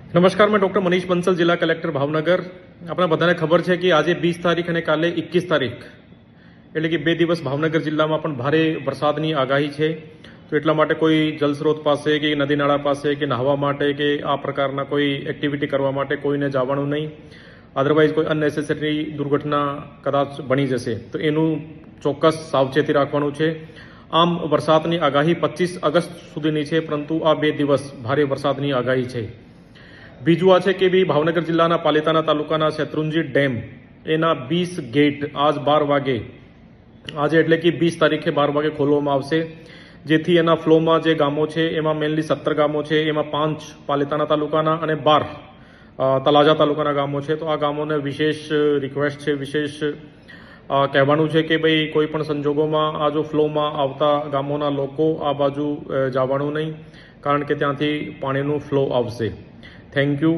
નમસ્કાર, मैं डॉक्टर मनीष बंसल, जिला कलेक्टर भावनगर। આપણે બધાને ખબર છે કે આજે 20 તારીખ અને કાલે 21 તારીખ એટલે કે 2 દિવસ ભાવનગર જિલ્લામાં પણ ભારે વરસાદની આગાહી છે। તો એટલા માટે કોઈ જલસ્રોત પાસે કે નદી નાળા પાસે કે નહાવા માટે કે આ પ્રકારના કોઈ એક્ટિવિટી કરવા માટે કોઈને જવાનું નહીં। અધરવાઇઝ કોઈ અનનેસેસરી દુર્ઘટના કદાચ બની જશે તો એનું ચોક્કસ સાવચેતી રાખવાનું છે। આમ વરસાદની આગાહી 25 ઓગસ્ટ સુધીની છે, પરંતુ આ 2 દિવસ ભારે વરસાદની આગાહી છે। બીજું આ છે કે બી ભાવનગર જિલ્લાના પાલિતાણા તાલુકાના શેત્રુંજી ડેમ એના 20 ગેટ આજ 12 વાગે આજે એટલે કે 20 તારીખે 12 વાગે ખોલવામાં આવશે, જેથી એના ફ્લોમાં જે ગામો છે એમાં મેનલી 17 ગામો છે, એમાં 5 પાલિતાણા તાલુકાના અને 12 તળાજા તાલુકાના ગામો છે। તો આ ગામોને વિશેષ રિક્વેસ્ટ છે, વિશેષ કહેવાનું છે કે ભાઈ કોઈ પણ સંજોગોમાં આ જો ફ્લોમાં આવતા ગામોના લોકો આ બાજુ જવાનું નહીં, કારણ કે ત્યાંથી પાણીનું ફ્લો આવશે। Thank you.